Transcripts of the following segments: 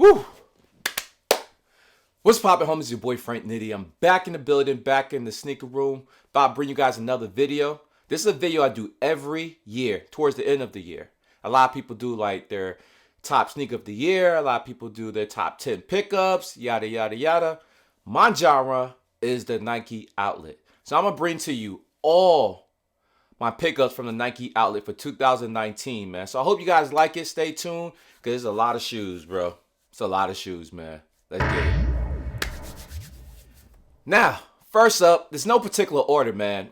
Woo! What's poppin', homies? Your boy Frank Nitty. I'm back in the building, back in the sneaker room. About to bring you guys another video. This is a video I do every year, towards the end of the year. A lot of people do like their top sneaker of the year. A lot of people do their top 10 pickups, yada, yada, yada. My genre is the Nike outlet. So I'm going to bring to you all my pickups from the Nike outlet for 2019, man. So I hope you guys like it. Stay tuned, because there's a lot of shoes, bro. It's a lot of shoes, man. Let's get it. Now, first up, there's no particular order, man.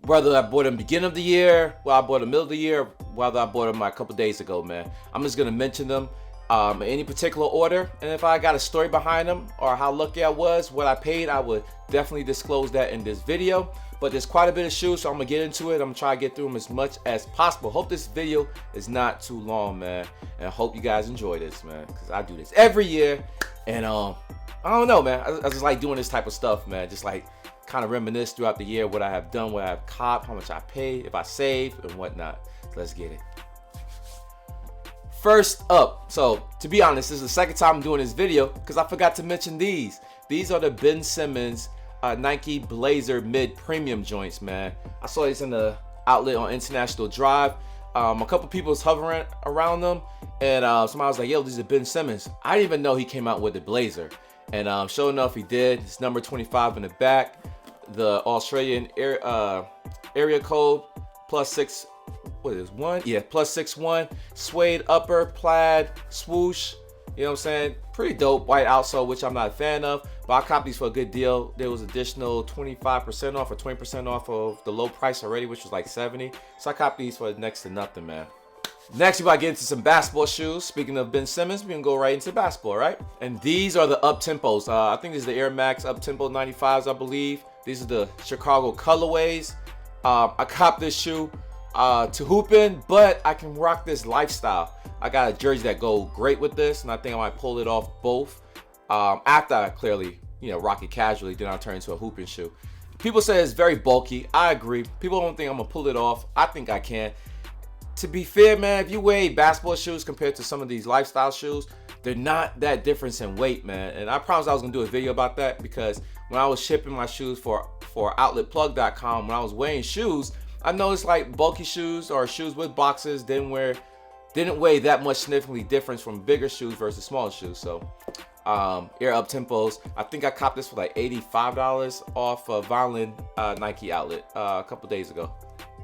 Whether I bought them beginning of the year, whether I bought them middle of the year, whether I bought them a couple days ago, man. I'm just gonna mention them in any particular order, and if I got a story behind them or how lucky I was, what I paid, I would definitely disclose that in this video. But there's quite a bit of shoes, so I'm gonna get into it. I'm gonna try to get through them as much as possible. Hope this video is not too long, man, and I hope you guys enjoy this, man, because I do this every year, and I don't know, man. I just like doing this type of stuff, man. Just like kind of reminisce throughout the year what I have done, what I have copped, how much I paid, if I saved, and whatnot. So let's get it. First up, so to be honest, this is the second time I'm doing this video because I forgot to mention these. These are the Ben Simmons Nike Blazer mid premium joints, man. I saw these in the outlet on International Drive. A couple people was hovering around them, and somebody was like, yo, these are Ben Simmons. I didn't even know he came out with the Blazer. And sure enough, he did. It's number 25 in the back. The Australian area code +6. What is one? Yeah, +61. Suede upper, plaid, swoosh. You know what I'm saying? Pretty dope. White outsole, which I'm not a fan of. But I copped these for a good deal. There was additional 25% off or 20% off of the low price already, which was like 70. So I copped these for next to nothing, man. Next, we about to get into some basketball shoes. Speaking of Ben Simmons, we can go right into basketball, right? And these are the up-tempos. I think these are the Air Max up-tempo 95s, I believe. These are the Chicago colorways. I copped this shoe to hoop in, but I can rock this lifestyle. I got a jersey that go great with this, and I think I might pull it off both. After I clearly, rock it casually, then I'll turn into a hooping shoe. People say it's very bulky. I agree. People don't think I'm gonna pull it off. I think I can. To be fair, man, if you weigh basketball shoes compared to some of these lifestyle shoes, they're not that difference in weight, man. And I promised I was gonna do a video about that, because when I was shipping my shoes for outletplug.com, when I was weighing shoes, I noticed like bulky shoes or shoes with boxes didn't weigh that much significantly difference from bigger shoes versus smaller shoes. So Air Up Tempos, I think I copped this for like $85 off of Ballinonabudget Nike outlet a couple days ago.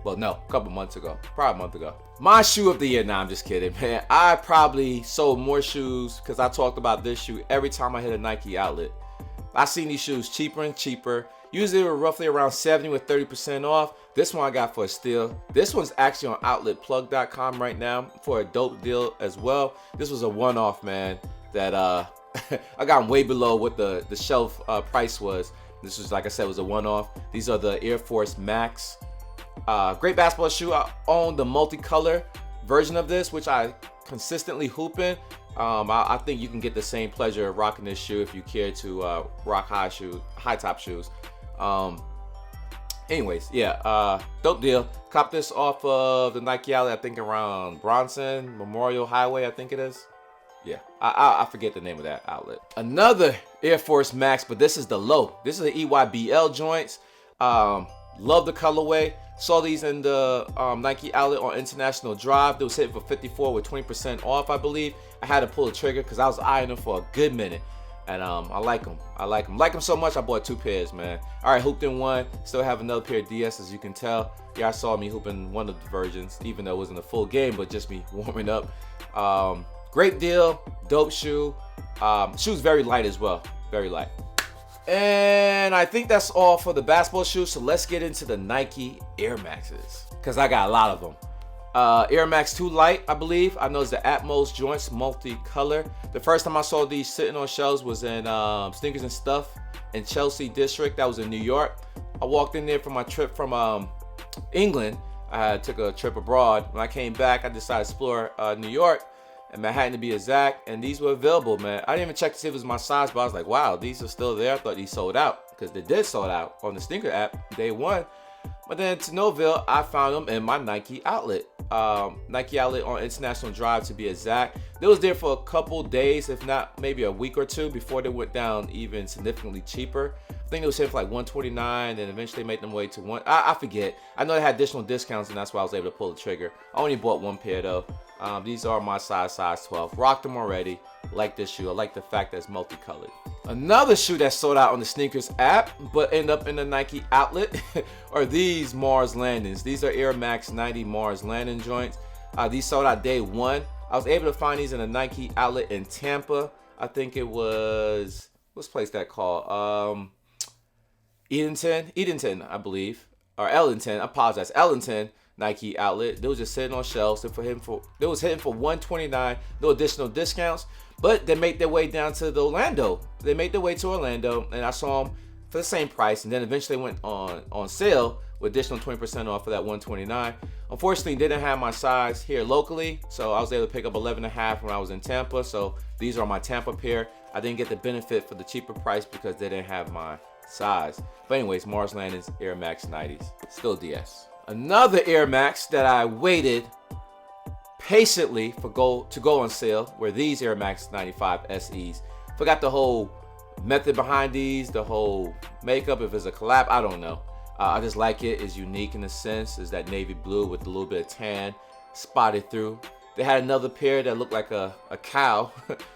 Well, no, a couple months ago, probably a month ago. My shoe of the year, nah, I'm just kidding, man. I probably sold more shoes because I talked about this shoe every time I hit a Nike outlet. I seen these shoes cheaper and cheaper. Usually they were roughly around 70 with 30% off. This one I got for a steal. This one's actually on outletplug.com right now for a dope deal as well. This was a one-off, man, that I got way below what the shelf price was. This was, like I said, was a one-off. These are the Air Force Max. Great basketball shoe. I own the multicolor version of this, which I consistently hoop in. I think you can get the same pleasure of rocking this shoe if you care to rock high top shoes. Anyways, yeah, dope deal. Cop this off of the Nike outlet, I think around Bronson Memorial Highway, I think it is. Yeah, I forget the name of that outlet. Another Air Force Max, but this is the low. This is the EYBL joints. Love the colorway. Saw these in the Nike outlet on International Drive. They was hitting for 54 with 20% off, I believe. I had to pull the trigger because I was eyeing them for a good minute. And I like them. I like them. Like them so much, I bought 2 pairs, man. All right, hooped in one. Still have another pair of DS, as you can tell. Yeah, I saw me hooping one of the versions, even though it wasn't a full game, but just me warming up. Great deal. Dope shoe. Shoe's very light as well. Very light. And I think that's all for the basketball shoes. So let's get into the Nike Air Maxes, because I got a lot of them. Air Max 2 Light, I believe. I know it's the Atmos joints, multicolor. The first time I saw these sitting on shelves was in Sneakers and Stuff in Chelsea District. That was in New York. I walked in there for my trip from England. I took a trip abroad. When I came back, I decided to explore New York and Manhattan to be exact, and these were available, man. I didn't even check to see if it was my size, but I was like, wow, these are still there. I thought these sold out, because they did sold out on the sneaker app day one. But then to Noville, I found them in my Nike outlet. Nike outlet on International Drive to be exact. They was there for a couple days, if not maybe a week or two, before they went down even significantly cheaper. I think it was here for like $129, and eventually made them way to one. I forget. I know they had additional discounts, and that's why I was able to pull the trigger. I only bought one pair though. These are my size 12. Rocked them already. Like this shoe. I like the fact that it's multicolored. Another shoe that sold out on the sneakers app, but end up in the Nike outlet, are these Mars Landings. These are Air Max 90 Mars Landing joints. These sold out day one. I was able to find these in a Nike outlet in Tampa. I think it was, what's the place that called? Edenton, I believe, or Ellington. I apologize, Ellington Nike outlet. They was just sitting on shelves. They was hitting for $129, no additional discounts. But they made their way down to Orlando. They made their way to Orlando, and I saw them for the same price, and then eventually went on sale with additional 20% off for that $129. Unfortunately, didn't have my size here locally, so I was able to pick up 11.5 when I was in Tampa. So these are my Tampa pair. I didn't get the benefit for the cheaper price because they didn't have my size. But anyways, Mars Landings Air Max 90s, still DS. Another Air Max that I waited patiently to go on sale were these Air Max 95 SEs. Forgot the whole method behind these, the whole makeup, if it's a collab, I don't know. I just like it. It's unique in a sense. It's that navy blue with a little bit of tan spotted through. They had another pair that looked like a cow,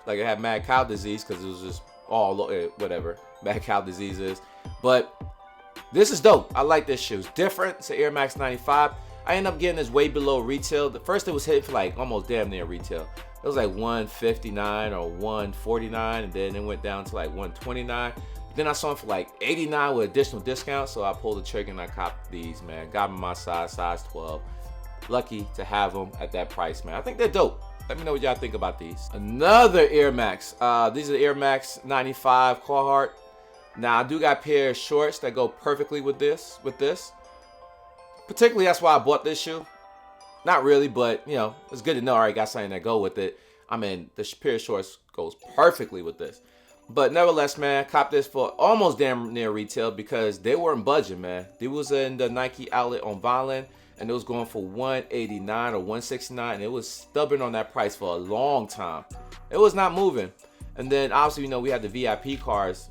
like it had mad cow disease, because it was just all whatever mad cow disease is. But this is dope. I like this shoe. It's different. It's an Air Max 95. I ended up getting this way below retail. The first it was hitting for like almost damn near retail. It was like $159 or $149, and then it went down to like $129. Then I saw them for like $89 with additional discounts, so I pulled the trigger and I copped these, man. Got them my size 12. Lucky to have them at that price, man. I think they're dope. Let me know what y'all think about these. Another Air Max. These are the Air Max 95 Carhartt. Now I do got a pair of shorts that go perfectly with this. Particularly, that's why I bought this shoe. Not really, but you know, it's good to know. All right, got something that go with it. I mean, the pair of shorts goes perfectly with this. But nevertheless, man, cop this for almost damn near retail because they weren't budging, man. They was in the Nike outlet on Fawhall, and it was going for $189 or $169, and it was stubborn on that price for a long time. It was not moving. And then obviously, you know, we had the VIP cards.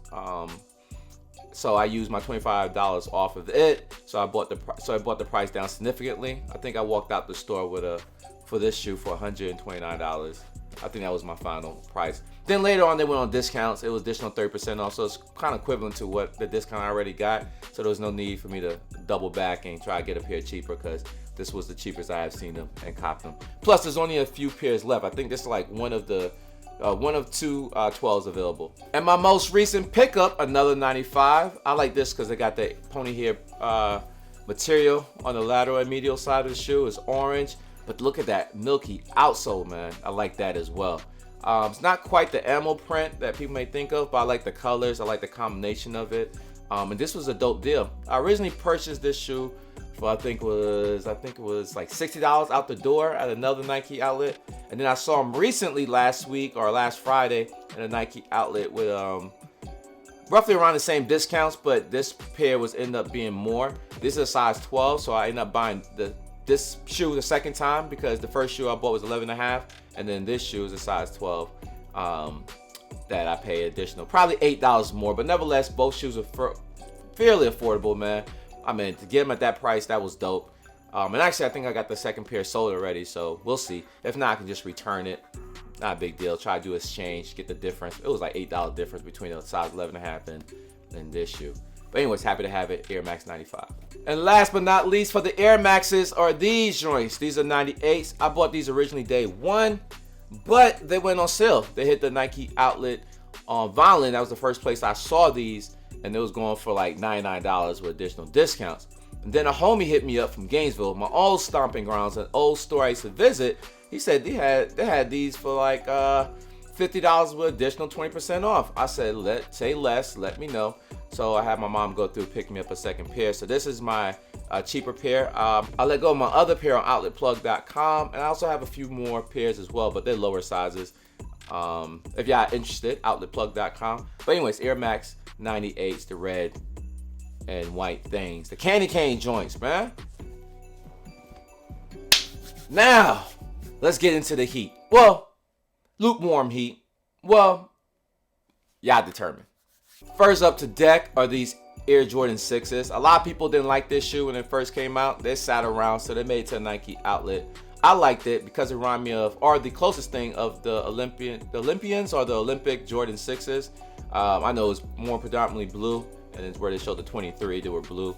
So I used my $25 off of it. So I bought the price down significantly. I think I walked out the store with for this shoe for $129. I think that was my final price. Then later on, they went on discounts. It was additional 30% off, so it's kind of equivalent to what the discount I already got. So there was no need for me to double back and try to get a pair cheaper because this was the cheapest I have seen them and copped them. Plus, there's only a few pairs left. I think this is like one of two 12s available. And my most recent pickup, another 95. I like this because they got the pony hair material on the lateral and medial side of the shoe. It's orange, but look at that milky outsole, man. I like that as well. It's not quite the ammo print that people may think of, but I like the colors. I like the combination of it. And this was a dope deal. I originally purchased this shoe for I think it was like $60 out the door at another Nike outlet, and then I saw them recently last week or last Friday in a Nike outlet with roughly around the same discounts, but this pair ended up being more. This is a size 12, so I ended up buying this shoe the second time because the first shoe I bought was 11.5, and then this shoe is a size 12 that I paid additional, probably $8 more, but nevertheless, both shoes are fairly affordable, man. I mean, to get them at that price, that was dope. And actually, I think I got the second pair sold already, so we'll see. If not, I can just return it. Not a big deal. Try to do exchange, get the difference. It was like $8 difference between the size 11.5 and this shoe. But anyways, happy to have it, Air Max 95. And last but not least, for the Air Maxes are these joints. These are 98s. I bought these originally day one, but they went on sale. They hit the Nike outlet on Violin. That was the first place I saw these, and it was going for like $99 with additional discounts. And then a homie hit me up from Gainesville, my old stomping grounds, an old store I used to visit. He said they had these for like $50 with additional 20% off. I said, say less, let me know. So I had my mom go through, pick me up a second pair. So this is my cheaper pair. I let go of my other pair on outletplug.com, and I also have a few more pairs as well, but they're lower sizes. If y'all interested, outletplug.com. But anyways, Air Max 98s, the red. and white things. The candy cane joints, man. Now, let's get into the heat. Well, lukewarm heat. Well, y'all determine. First up to deck are these Air Jordan 6s. A lot of people didn't like this shoe when it first came out. They sat around, so they made it to a Nike outlet. I liked it because it reminded me of, or the closest thing of the Olympians or the Olympic Jordan 6s. I know it's more predominantly blue, and it's where they showed the 23, they were blue.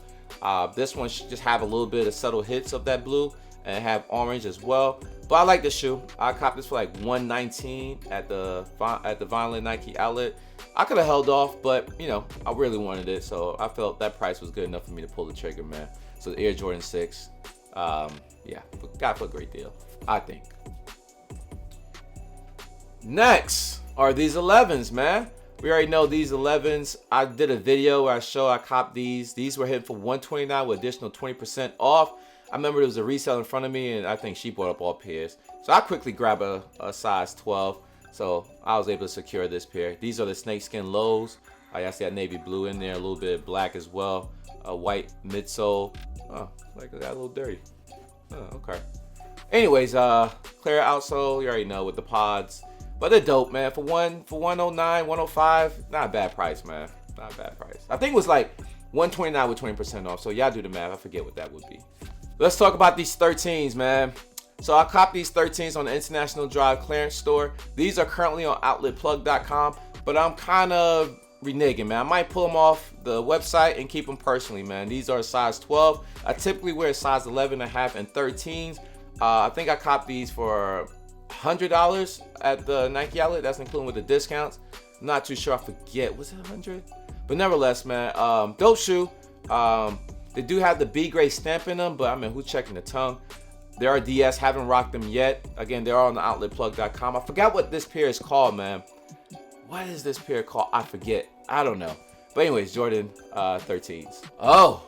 This one should just have a little bit of subtle hits of that blue and have orange as well. But I like this shoe. I copped this for like $119 at the Violent Nike outlet. I could have held off, but you know, I really wanted it, so I felt that price was good enough for me to pull the trigger, man. So the Air Jordan 6, yeah, got for a great deal, I think. Next are these 11s, man. We already know these 11s. I did a video where I copped these. These were hitting for $129 with additional 20% off. I remember there was a resale in front of me, and I think she bought up all pairs. So I quickly grabbed a size 12. So I was able to secure this pair. These are the snakeskin lows. I see that navy blue in there, a little bit of black as well. A white midsole. Oh, like it got a little dirty. Oh, okay. Anyways, clear outsole, you already know, with the pods. But they're dope, man. For 109, 105, not a bad price, man. Not a bad price. I think it was like $129 with 20% off. So y'all do the math. I forget what that would be. Let's talk about these 13s, man. So I copped these 13s on the International Drive clearance store. These are currently on outletplug.com, but I'm kind of reneging, man. I might pull them off the website and keep them personally, man. These are a size 12. I typically wear a size 11.5 and 13s. I think I copped these for $100 at the Nike outlet. That's including with the discounts. I'm not too sure. I forget. Was it 100? But nevertheless, man, dope shoe. They do have the B grade stamp in them, but I mean, who's checking the tongue? There are DS, haven't rocked them yet. Again, they're on the outletplug.com. I forgot what this pair is called, man. What is this pair called? I forget. I don't know. But anyways, Jordan 13s. Oh,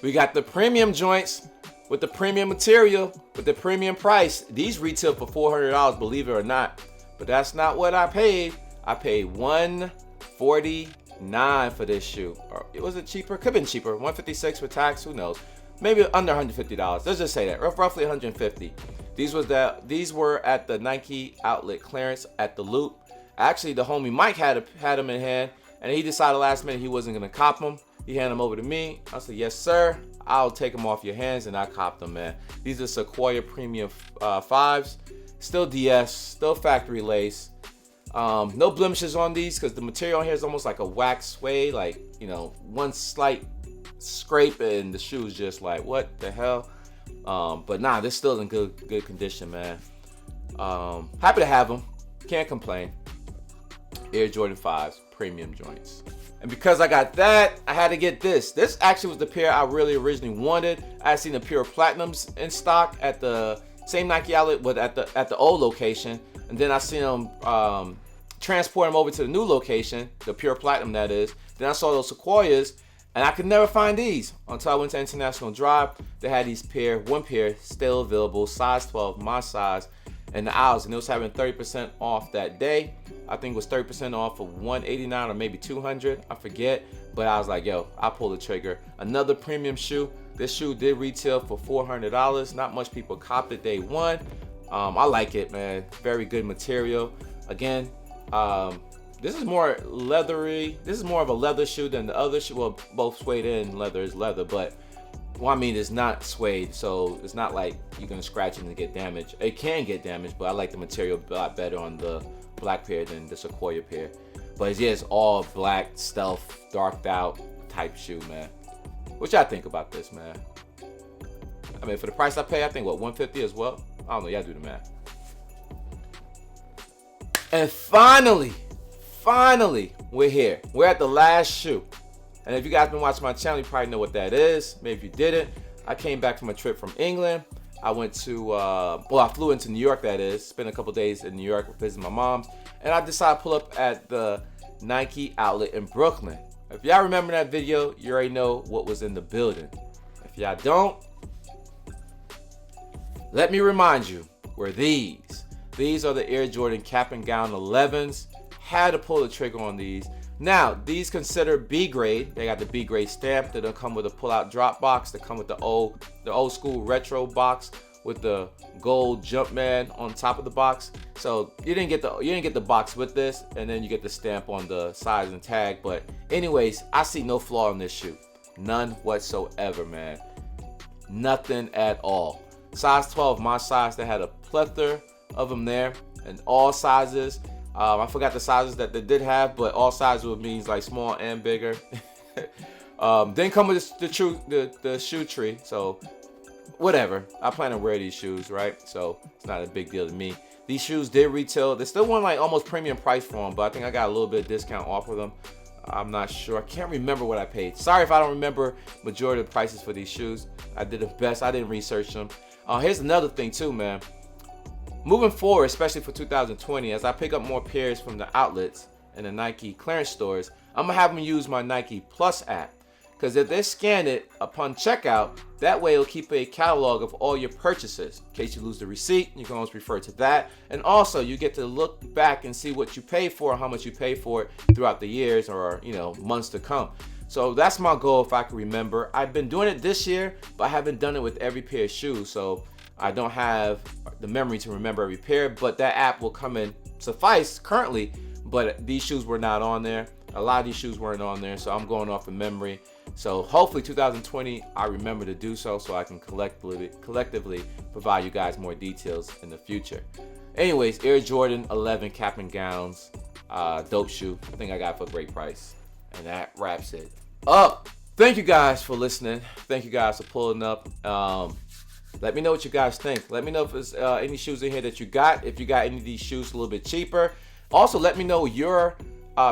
we got the premium joints with the premium material, with the premium price. These retail for $400, believe it or not. But that's not what I paid. I paid $149 for this shoe. Or was it cheaper? Could have been cheaper. $156 with tax, who knows? Maybe under $150. Let's just say that. Roughly $150. These were at the Nike outlet clearance at the Loop. Actually, the homie Mike had them in hand, and he decided last minute he wasn't gonna cop them. He handed them over to me. I said, yes, sir. I'll take them off your hands, and I copped them, man. These are Sequoia Premium 5s. Still DS, still factory lace. No blemishes on these because the material on here is almost like a wax suede. Like, you know, one slight scrape and the shoe's just like, what the hell? But nah, this still in good condition, man. Happy to have them. Can't complain. Air Jordan 5s, premium joints. And because I got that, I had to get this. This actually was the pair I really originally wanted. I had seen the Pure Platinums in stock at the same Nike outlet, but at the old location. And then I seen them transport them over to the new location, the Pure Platinum that is. Then I saw those Sequoias, and I could never find these until I went to International Drive. They had these one pair still available, size 12, my size, in the aisles, and it was having 30% off that day. I think it was 30% off for $189 or maybe $200, I forget. But I was like, yo, I pulled the trigger. Another premium shoe. This shoe did retail for $400. Not much people copped it day one. I like it, man. Very good material. Again, this is more leathery. This is more of a leather shoe than the other shoe. Well, both suede and leather is leather, but well, I mean, it's not suede, so it's not like you're gonna scratch it and get damaged. It can get damaged, but I like the material a lot better on the black pair than the Sequoia pair. But yeah, it's all black, stealth, darked out type shoe, man. What y'all think about this, man? I mean, for the price I pay, I think what, $150 as well? I don't know, y'all do the math. And finally, we're here. We're at the last shoe. And if you guys been watching my channel, you probably know what that is. Maybe if you didn't, I came back from a trip from England. I went to, I flew into New York, that is. Spent a couple days in New York visiting my mom. And I decided to pull up at the Nike outlet in Brooklyn. If y'all remember that video, you already know what was in the building. If y'all don't, let me remind you, were these. These are the Air Jordan cap and gown 11s. Had to pull the trigger on these. Now, these considered B grade. They got the B grade stamp. They don't come with a pull-out drop box. They come with the old school retro box with the gold Jumpman on top of the box. So you didn't get the box with this, and then you get the stamp on the size and tag. But anyways, I see no flaw in this shoe. None whatsoever, man. Nothing at all. Size 12, my size. They had a plethora of them there, and all sizes. I forgot the sizes that they did have, but all sizes would mean like small and bigger. Didn't come with the shoe tree, so whatever. I plan to wear these shoes, right? So it's not a big deal to me. These shoes did retail. They still want like almost premium price for them, but I think I got a little bit of discount off of them. I'm not sure. I can't remember what I paid. Sorry if I don't remember majority of the prices for these shoes. I did the best. I didn't research them. Here's another thing too, man. Moving forward, especially for 2020, as I pick up more pairs from the outlets and the Nike clearance stores, I'm going to have them use my Nike Plus app. Because if they scan it upon checkout, that way it'll keep a catalog of all your purchases. In case you lose the receipt, you can always refer to that. And also, you get to look back and see what you pay for, how much you pay for it throughout the years or, months to come. So that's my goal if I can remember. I've been doing it this year, but I haven't done it with every pair of shoes. So I don't have the memory to remember every pair, but that app will come in suffice currently, but these shoes were not on there. A lot of these shoes weren't on there, so I'm going off of memory. So hopefully 2020, I remember to do so I can collectively provide you guys more details in the future. Anyways, Air Jordan 11 cap and gowns, dope shoe. I think I got it for a great price. And that wraps it up. Thank you guys for listening. Thank you guys for pulling up. Let me know what you guys think. Let me know if there's any shoes in here that you got. If you got any of these shoes a little bit cheaper. Also, let me know your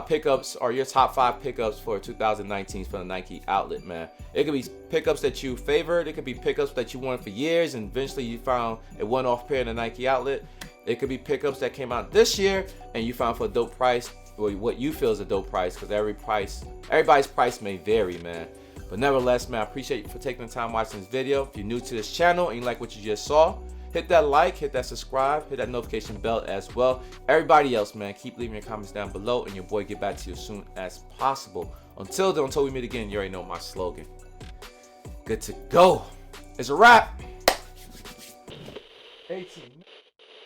pickups or your top 5 pickups for 2019 for the Nike outlet, man. It could be pickups that you favored. It could be pickups that you wanted for years and eventually you found a one-off pair in the Nike outlet. It could be pickups that came out this year and you found for a dope price, or what you feel is a dope price, because everybody's price may vary, man. But nevertheless, man, I appreciate you for taking the time watching this video. If you're new to this channel and you like what you just saw, hit that like, hit that subscribe, hit that notification bell as well. Everybody else, man, keep leaving your comments down below, and your boy get back to you as soon as possible. Until then, until we meet again, you already know my slogan. Good to go. It's a wrap. 18.